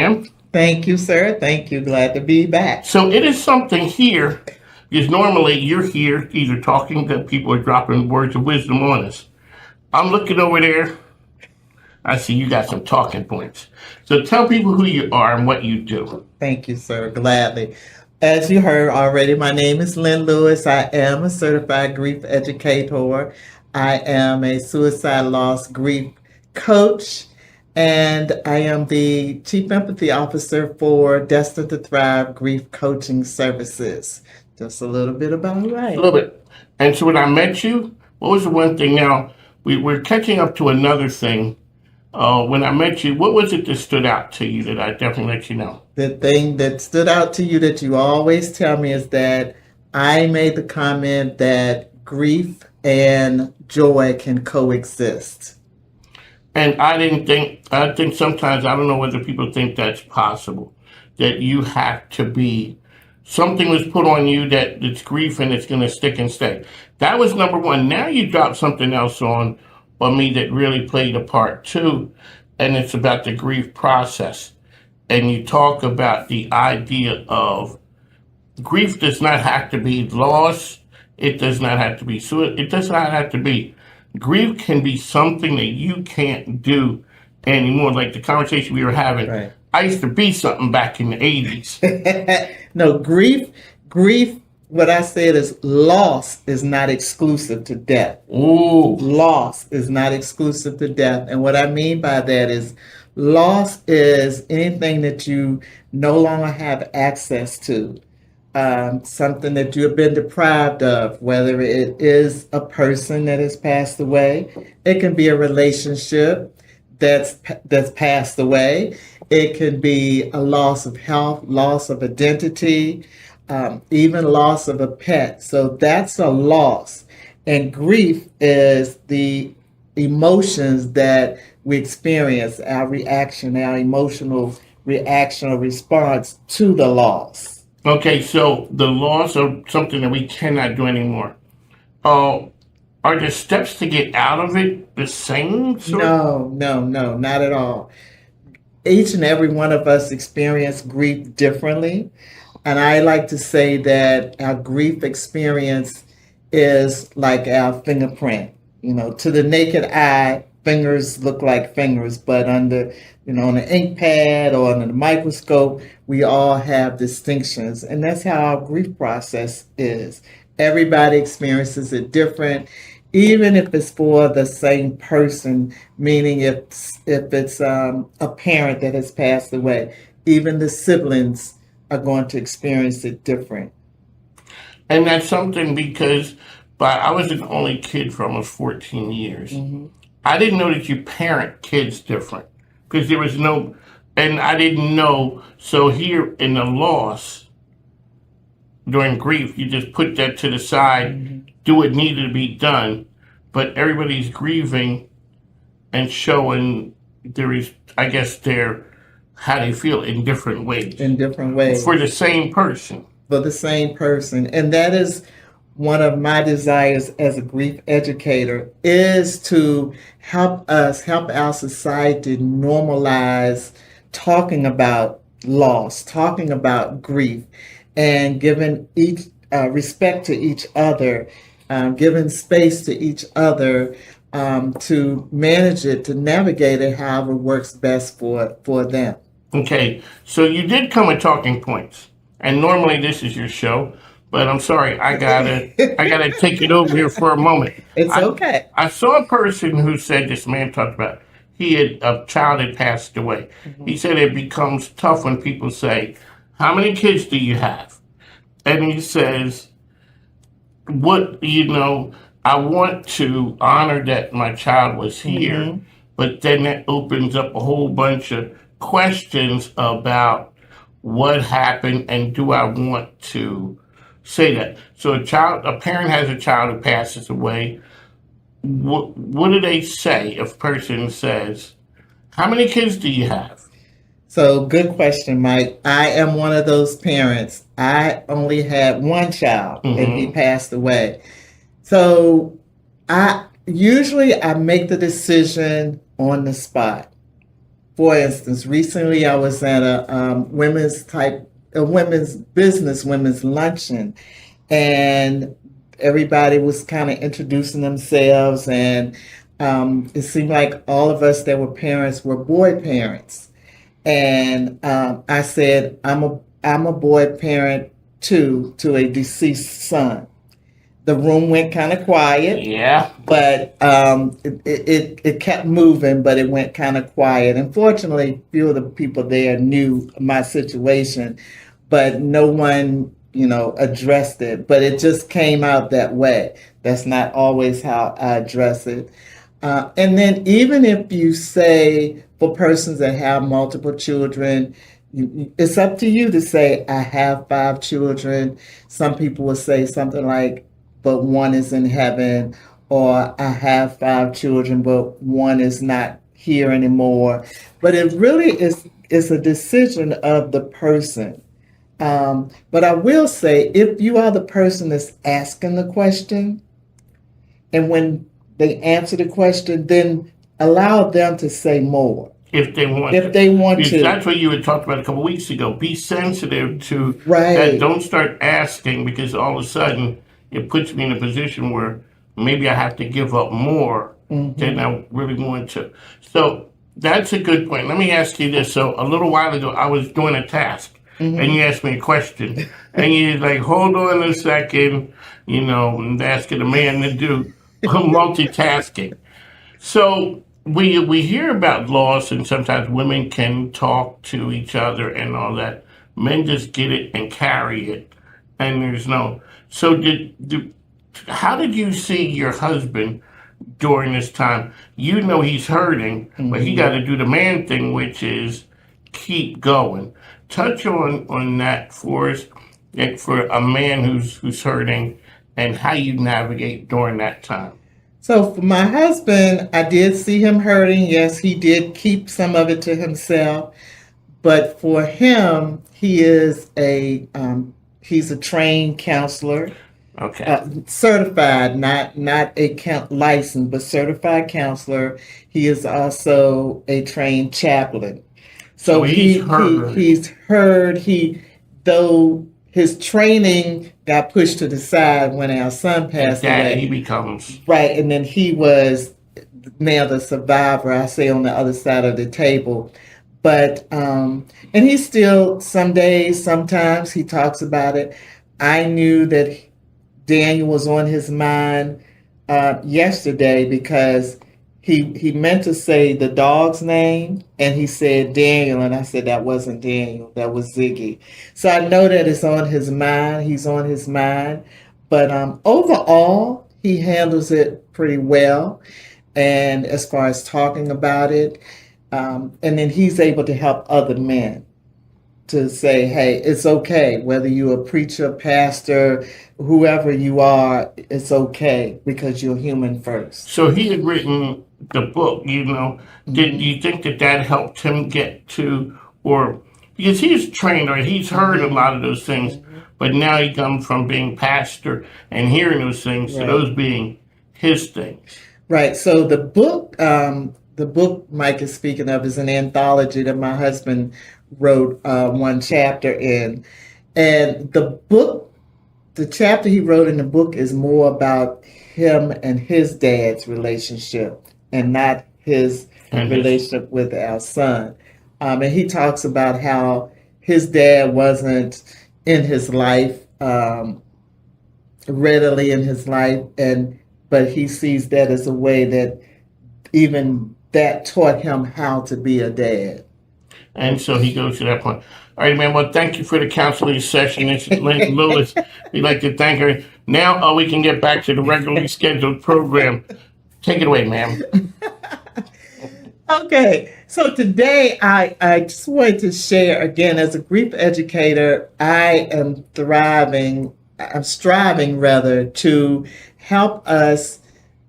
ma'am. Thank you, sir. Thank you. Glad to be back. So it is something here, because normally you're here either talking to people or dropping words of wisdom on us. I'm looking over there. I see you got some talking points. So tell people who you are and what you do. Thank you, sir. Gladly. As you heard already, my name is Lynn Lewis. I am a certified grief educator. I am a suicide loss grief coach, and I am the Chief Empathy Officer for Destined to Thrive Grief Coaching Services. Just a little bit about who I A am. little bit. And so when I met you, what was the one thing now? We're catching up to another thing. When I met you, what was it that stood out to you that I definitely let you know? The thing that stood out to you that you always tell me is that I made the comment that grief and joy can coexist. And I think sometimes, I don't know whether people think that's possible, that you have to be, something was put on you that it's grief and it's going to stick and stay. That was number one. Now you dropped something else on me that really played a part too, and it's about the grief process. And you talk about the idea of grief does not have to be loss. It does not have to be suicide. It does not have to be. Grief can be something that you can't do anymore. Like the conversation we were having. Right. I used to be something back in the 80s. No, grief, what I said is loss is not exclusive to death. Ooh. Loss is not exclusive to death. And what I mean by that is loss is anything that you no longer have access to. Something that you have been deprived of, whether it is a person that has passed away, it can be a relationship that's passed away, it can be a loss of health, loss of identity, even loss of a pet. So that's a loss. And grief is the emotions that we experience, our reaction, our emotional reaction or response to the loss. Okay, so the loss of something that we cannot do anymore. Uh, are the steps to get out of it the same? No, not at all. Each and every one of us experience grief differently. And I like to say that our grief experience is like our fingerprint. You know, to the naked eye, fingers look like fingers, but under, on an ink pad or under the microscope, we all have distinctions. And that's how our grief process is. Everybody experiences it different, even if it's for the same person, meaning if it's a parent that has passed away, even the siblings are going to experience it different. And that's something because I was an only kid for almost 14 years. Mm-hmm. I didn't know that you parent kids different because there was no, and I didn't know. So here in the loss, during grief, you just put that to the side, Mm-hmm. do what needed to be done. But everybody's grieving and showing there is, I guess, how they feel in different ways In different ways. for the same person. For the same person. And that is one of my desires as a grief educator is to help our society normalize talking about loss, talking about grief, and giving each respect to each other, giving space to each other to manage it, to navigate it however works best for them. Okay, so you did come with talking points, and normally this is your show, but I'm sorry, I gotta take it over here for a moment. It's I, okay. I saw a person who said this man talked about a child had passed away. He said it becomes tough when people say, "How many kids do you have?" And he says, "What I want to honor that my child was here, Mm-hmm. but then that opens up a whole bunch of questions about what happened and do I want to say that." So a parent has a child who passes away. What do they say if a person says, "How many kids do you have?" So, good question, Mike. I am one of those parents. I only had one child and he Mm-hmm. passed away. So, I make the decision on the spot. For instance, recently I was at a women's luncheon, and everybody was kind of introducing themselves, and it seemed like all of us that were parents were boy parents. And I said, I'm a boy parent too, to a deceased son. The room went kind of quiet, Yeah. but it kept moving, but it went kind of quiet. Unfortunately, few of the people there knew my situation, but no one, addressed it. But it just came out that way. That's not always how I address it. And then even if you say for persons that have multiple children, it's up to you to say, I have 5 children. Some people will say something like, but one is in heaven, or I have 5 children, but one is not here anymore. But it really is a decision of the person. But I will say, if you are the person that's asking the question, and when they answer the question, then allow them to say more If they want if to. they want Because to. that's what you had talked about a couple weeks ago. Be sensitive to that. Right. Don't start asking, because all of a sudden it puts me in a position where maybe I have to give up more than I really want to. So that's a good point. Let me ask you this. So a little while ago, I was doing a task, and you asked me a question, and you're like, hold on a second, and asking a man to do multitasking. So we hear about loss, and sometimes women can talk to each other and all that. Men just get it and carry it, and there's no. So how did you see your husband during this time? He's hurting, but he got to do the man thing, which is keep going. Touch on that for us, like for a man who's hurting, and how you navigate during that time. So for my husband, I did see him hurting. Yes, he did keep some of it to himself. But for him, he's a trained counselor, Okay. certified, not a licensed, but certified counselor. He is also a trained chaplain. So So he's heard. he's heard though his training got pushed to the side when our son passed That he away. becomes. Right, and then he was now the survivor, I say, on the other side of the table. But and he still, some days, sometimes he talks about it. I knew that Daniel was on his mind yesterday, because he meant to say the dog's name, and he said Daniel, and I said that wasn't Daniel, that was Ziggy. So I know that it's on his mind. He's on his mind, but overall he handles it pretty well. And as far as talking about it, and then he's able to help other men to say, hey, it's okay, whether you're a preacher, pastor, whoever you are, it's okay, because you're human first. So he had written the book. Did Mhm. you think that helped him get to, or because he's trained or he's heard a lot of those things, but now he comes from being pastor and hearing those things, to Right. those being his things. Right. So the book Mike is speaking of is an anthology that my husband wrote one chapter in, and the chapter he wrote in the book is more about him and his dad's relationship, and not his And his. relationship with our son. And he talks about how his dad wasn't in his life, readily in his life, and but he sees that as a way that even that taught him how to be a dad. And so he goes to that point. All right, man. Well, thank you for the counseling session. This is Lynn Lewis. We'd like to thank her. Now we can get back to the regularly scheduled program. Take it away, ma'am. Okay, so today I just wanted to share again, as a grief educator, I'm striving rather, to help us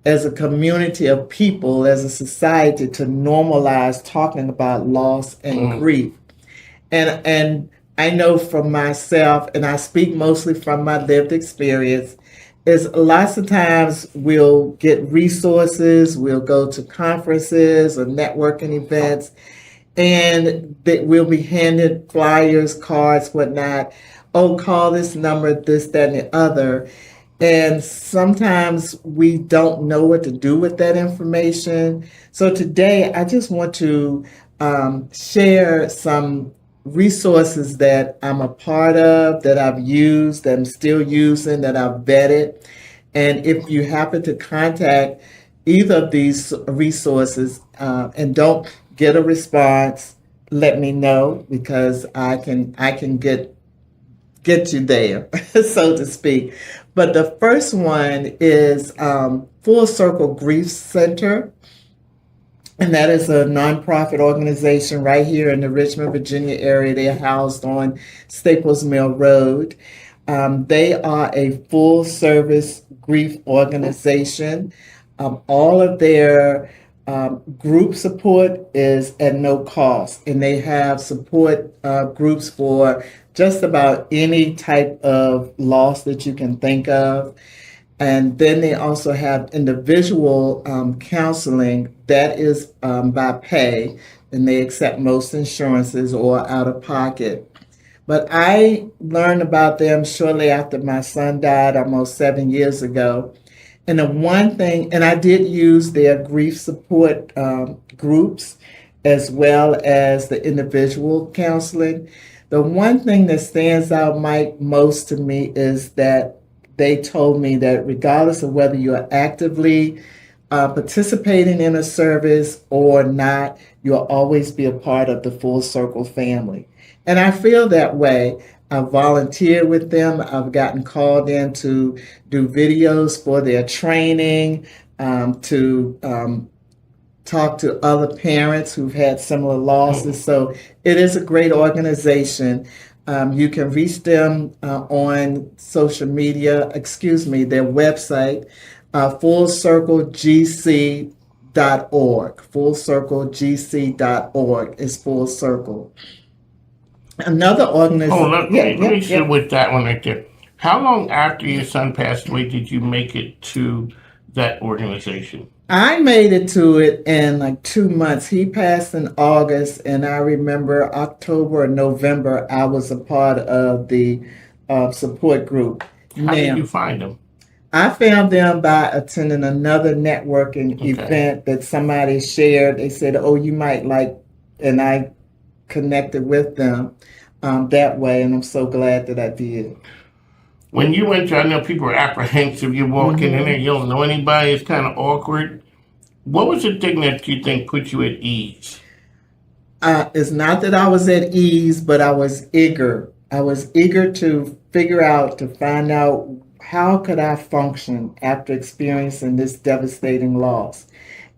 as a community of people, as a society, to normalize talking about loss and grief. And I know from myself, and I speak mostly from my lived experience, is lots of times we'll get resources, we'll go to conferences or networking events, and that we'll be handed flyers, cards, whatnot. Oh, call this number, this, that, and the other. And sometimes we don't know what to do with that information. So today, I just want to share some resources that I'm a part of, that I've used, that I'm still using, that I've vetted. And if you happen to contact either of these resources and don't get a response, let me know, because I can get you there, so to speak. But the first one is Full Circle Grief Center, and that is a nonprofit organization right here in the Richmond, Virginia area. They're housed on Staples Mill Road. They are a full service grief organization. All of their group support is at no cost, and they have support groups for just about any type of loss that you can think of. And then they also have individual counseling that is by pay, and they accept most insurances or out of pocket. But I learned about them shortly after my son died almost 7 years ago. And the one thing, and I did use their grief support groups as well as the individual counseling. The one thing that stands out, Mike, most to me is that they told me that regardless of whether you're actively participating in a service or not, you'll always be a part of the Full Circle family. And I feel that way. I've volunteered with them. I've gotten called in to do videos for their training, to talk to other parents who've had similar losses. So it is a great organization. You can reach them on social media, their website, fullcirclegc.org. Fullcirclegc.org is Full Circle. Another organization. Oh, let me sit with that one right there. How long after your son passed away did you make it to that organization? I made it to it in like 2 months. He passed in August, and I remember October or November, I was a part of the support group. How did you find them? I found them by attending another networking event that somebody shared. They said, "Oh, you might like," and I connected with them that way, and I'm so glad that I did. When you went to, I know people are apprehensive. You're walking in there, you don't know anybody. It's kind of awkward. What was the thing that you think put you at ease? It's not that I was at ease, but I was eager. I was eager to find out how could I function after experiencing this devastating loss.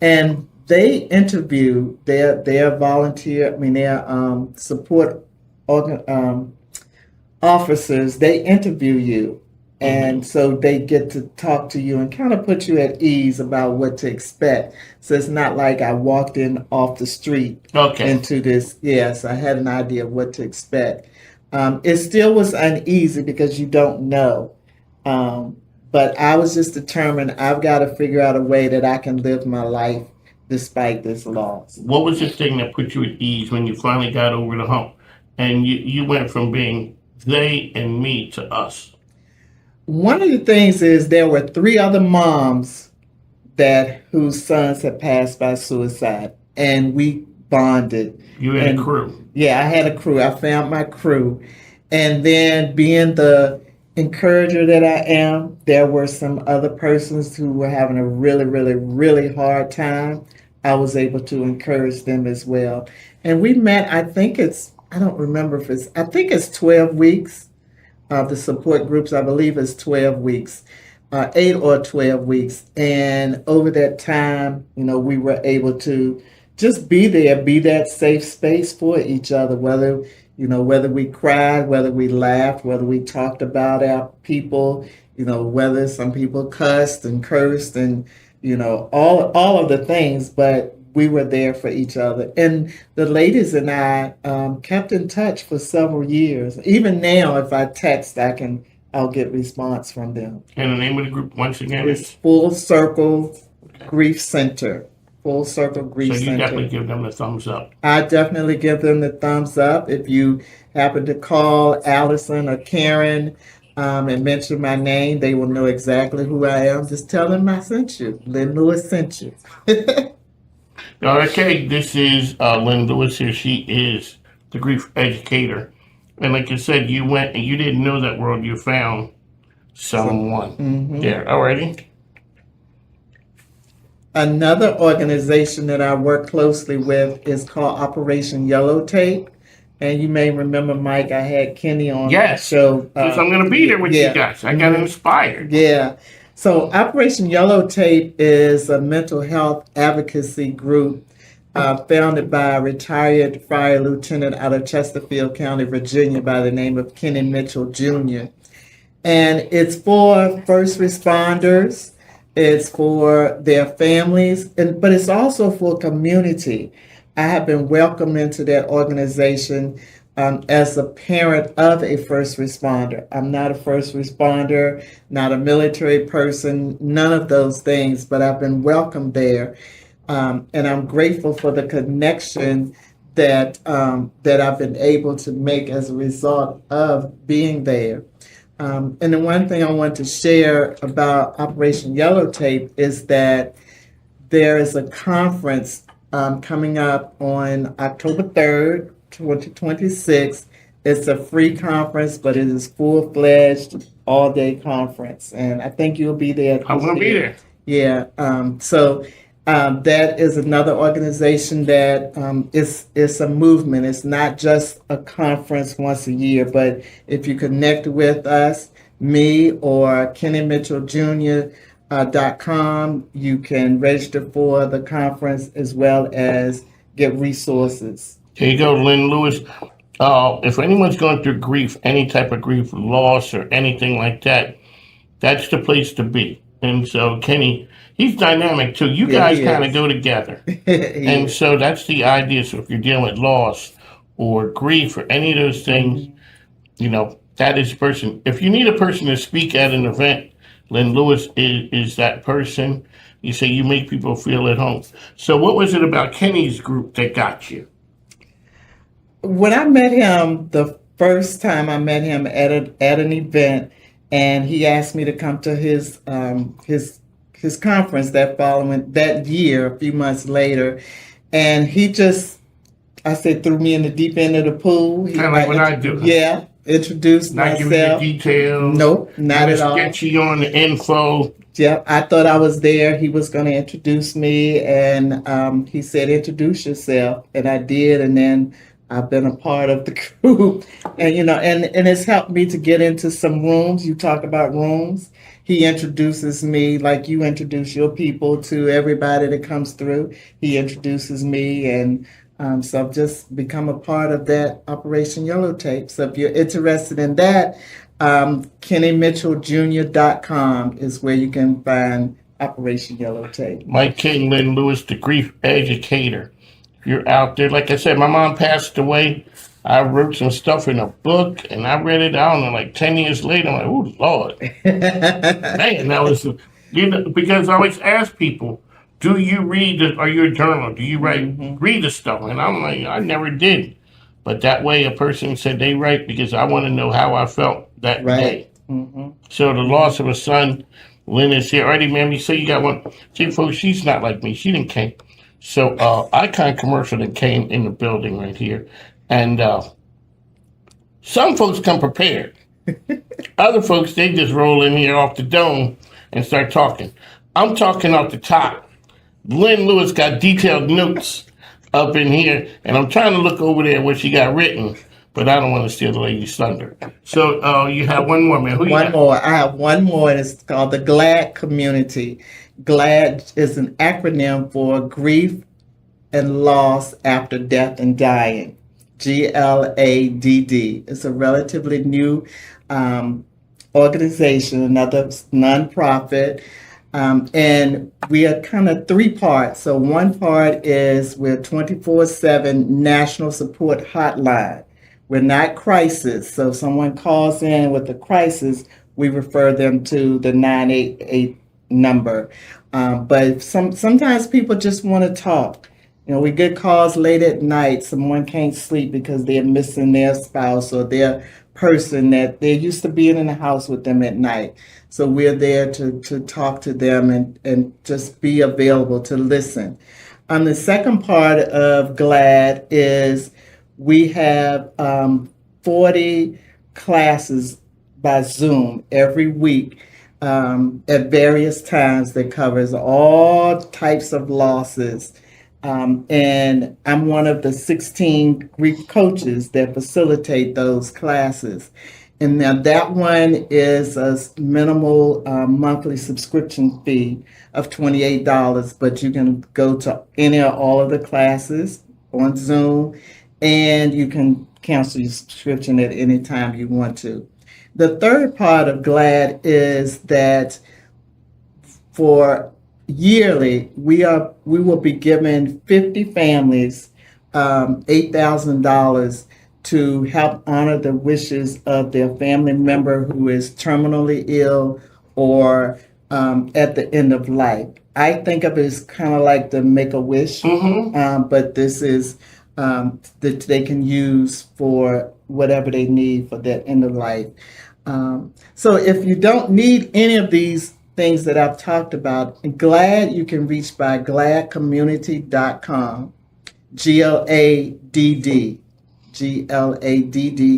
And they interview their volunteer, their support officers. They interview you, and so they get to talk to you and kind of put you at ease about what to expect. So it's not like I walked in off the street into this. Yes, I had an idea of what to expect. It still was uneasy because you don't know. But I was just determined I've got to figure out a way that I can live my life despite this loss. What was the thing that put you at ease when you finally got over the hump and you went from being they and me to us? One of the things is there were 3 other moms whose sons had passed by suicide, and we bonded. You had a crew. Yeah, I had a crew. I found my crew. And then being the encourager that I am, there were some other persons who were having a really, really, really hard time. I was able to encourage them as well. And we met, I think I don't remember I think it's 12 weeks. The support groups, I believe, is 12 weeks, 8 or 12 weeks. And over that time, we were able to just be there, be that safe space for each other, whether we cried, whether we laughed, whether we talked about our people, whether some people cussed and cursed and, all of the things, but we were there for each other. And the ladies and I kept in touch for several years. Even now, if I text, I'll get response from them. And the name of the group, once again, is Full Circle Grief Center. Full Circle So Grief you definitely Center. give them the thumbs up. I definitely give them the thumbs up. If you happen to call Allison or Karen and mention my name, they will know exactly who I am. Just tell them I sent you. Lynn Lewis sent you. Okay, this is Lynn Lewis here. She is the grief educator. And like I said, you went and you didn't know that world. You found someone there. Alrighty. Another organization that I work closely with is called Operation Yellow Tape. And you may remember, Mike, I had Kenny on the Yes. show. Because I'm going to be there with you guys. I got inspired. Yeah. So Operation Yellow Tape is a mental health advocacy group founded by a retired fire lieutenant out of Chesterfield County, Virginia, by the name of Kenny Mitchell Jr. And it's for first responders, it's for their families, but it's also for community. I have been welcomed into that organization as a parent of a first responder. I'm not a first responder, not a military person, none of those things, but I've been welcomed there. And I'm grateful for the connection that I've been able to make as a result of being there. And the one thing I want to share about Operation Yellow Tape is that there is a conference coming up on October 3rd, 2026. It's a free conference, but it is full-fledged, all-day conference. And I think you'll be there. I'm going to be there. Yeah. That is another organization that is a movement. It's not just a conference once a year, but if you connect with us, me or Kenny Mitchell Jr. .com, you can register for the conference as well as get resources. There you go, Lynn Lewis. If anyone's going through grief, any type of grief, loss, or anything like that, that's the place to be. And so Kenny, he's dynamic too. You guys kind of go together. And so that's the idea. So if you're dealing with loss or grief or any of those things, you know, that is the person. If you need a person to speak at an event, Lynn Lewis is that person. You say you make people feel at home. So what was it about Kenny's group that got you? When I met him, the first time I met him at an event, and he asked me to come to his conference that year, a few months later, and he just, I said, threw me in the deep end of the pool. Kind of like what I do. Yeah, introduced Not myself. giving you details. Nope, not at all. Sketchy on the info. Yep, I thought I was there. He was going to introduce me, and he said, "Introduce yourself," and I did, and then I've been a part of the group, and and it's helped me to get into some rooms. You talk about rooms. He introduces me like you introduce your people to everybody that comes through. He introduces me, and so I've just become a part of that Operation Yellow Tape. So if you're interested in that, KennyMitchellJr.com is where you can find Operation Yellow Tape. Mike King, Lynn Lewis, the grief educator. You're out there. Like I said, my mom passed away. I wrote some stuff in a book, and I read it. I don't know, like 10 years later. I'm like, oh, Lord. Man, that was, because I always ask people, do you read, are you a journal? Do you read the stuff? And I'm like, I never did. But that way, a person said they write because I want to know how I felt that day. So the loss of a son, Lynn is here. Already, ma'am, you say you got one. See, folks, she's not like me. She didn't came. So Icon Commercial that came in the building right here. And some folks come prepared. Other folks, they just roll in here off the dome and start talking. I'm talking off the top. Lynn Lewis got detailed notes up in here, and I'm trying to look over there what she got written, but I don't want to steal the lady's thunder. So you have one more, man. Who you got? One more. I have one more, and it's called the GLAD Community. GLAD is an acronym for Grief and Loss After Death and Dying. GLADD. It's a relatively new organization, another nonprofit. And we are kind of three parts. So one part is we're 24/7 national support hotline. We're not crisis. So if someone calls in with a crisis, we refer them to the 988 number. But sometimes people just want to talk. We get calls late at night. Someone can't sleep because they're missing their spouse or their person that they're used to being in the house with them at night. So we're there to talk to them and just be available to listen. The second part of GLAD is we have 40 classes by Zoom every week at various times that covers all types of losses. And I'm one of the 16 Greek coaches that facilitate those classes. And now that one is a minimal monthly subscription fee of $28, but you can go to any or all of the classes on Zoom, and you can cancel your subscription at any time you want to. The third part of GLAD is that for yearly, we will be giving 50 families $8,000 to help honor the wishes of their family member who is terminally ill or at the end of life. I think of it as kind of like the Make-A-Wish, but this is that they can use for whatever they need for that end of life. So if you don't need any of these things that I've talked about, GLAD you can reach by gladcommunity.com, GLADD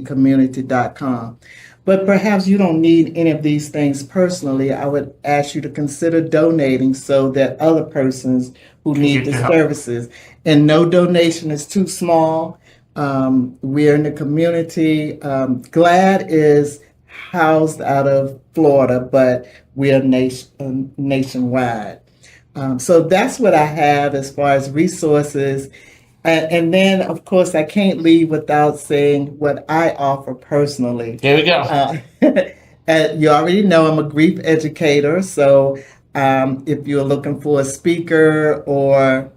community.com. But perhaps you don't need any of these things personally. I would ask you to consider donating so that other persons who need the services, and no donation is too small. We're in the community. GLAD is housed out of Florida, but we're nationwide. So that's what I have as far as resources. And then, of course, I can't leave without saying what I offer personally. There we go. You already know I'm a grief educator. So if you're looking for a speaker or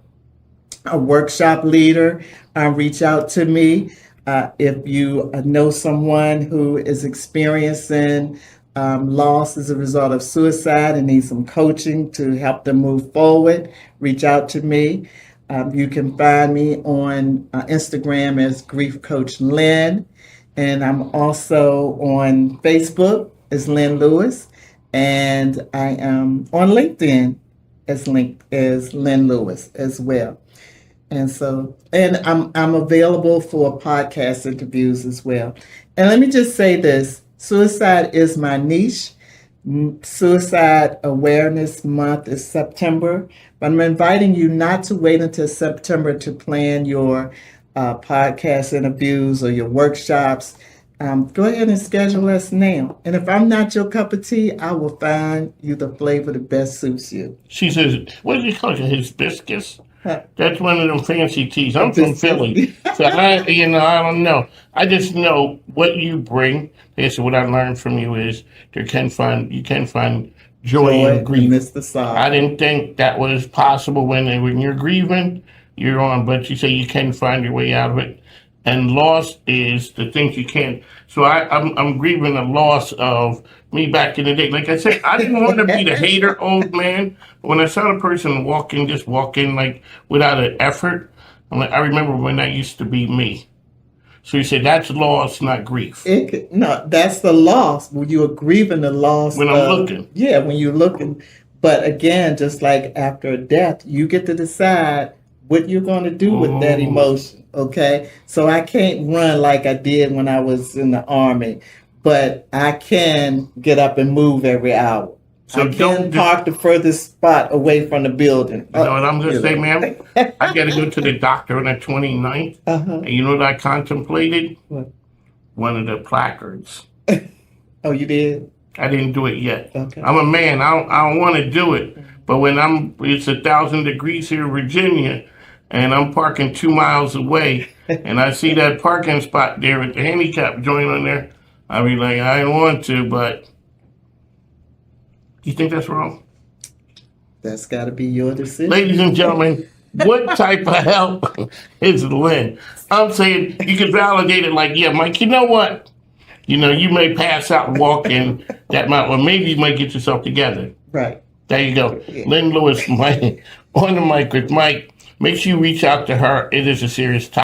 a workshop leader, reach out to me. If you know someone who is experiencing loss as a result of suicide and needs some coaching to help them move forward, reach out to me. You can find me on Instagram as Grief Coach Lynn, and I'm also on Facebook as Lynn Lewis, and I am on LinkedIn as Lynn Lewis as well. And I'm available for podcast interviews as well. And let me just say this: suicide is my niche. Suicide Awareness Month is September, but I'm inviting you not to wait until September to plan your podcast interviews or your workshops. Go ahead and schedule us now. And if I'm not your cup of tea, I will find you the flavor that best suits you. She says, what do you call it? Hibiscus? That's one of them fancy teas. I'm from Philly, so I don't know. I just know what you bring. So what I learned from you is you can find joy in grief. I didn't think that was possible when you're grieving, you're on, but you say you can find your way out of it. And loss is the things you can't. So I'm grieving the loss of me back in the day. Like I said, I didn't want to be the hater old man. When I saw a person just walk in like without an effort, I'm like, I remember when that used to be me. So you said that's loss, not grief. No, that's the loss. When you are grieving the loss. When I'm looking. Yeah, when you're looking. But again, just like after a death, you get to decide what you're going to do with that emotion. Okay, so I can't run like I did when I was in the Army, but I can get up and move every hour. So I can park the furthest spot away from the building. You know what I'm going to say, ma'am? I got to go to the doctor on the 29th. And you know what I contemplated? What? One of the placards. Oh, you did? I didn't do it yet. Okay. I'm a man. I don't want to do it. But when it's 1,000 degrees here in Virginia, and I'm parking 2 miles away, and I see that parking spot there with the handicap joint on there, I'll be like, I don't want to, but do you think that's wrong? That's got to be your decision. Ladies and gentlemen, what type of help is Lynn? I'm saying you can validate it like, yeah, Mike, you know what? You may pass out walking that mountain, or maybe you might get yourself together. Right. There you go. Yeah. Lynn Lewis, Mike, on the mic with Mike. Make sure you reach out to her. It is a serious topic.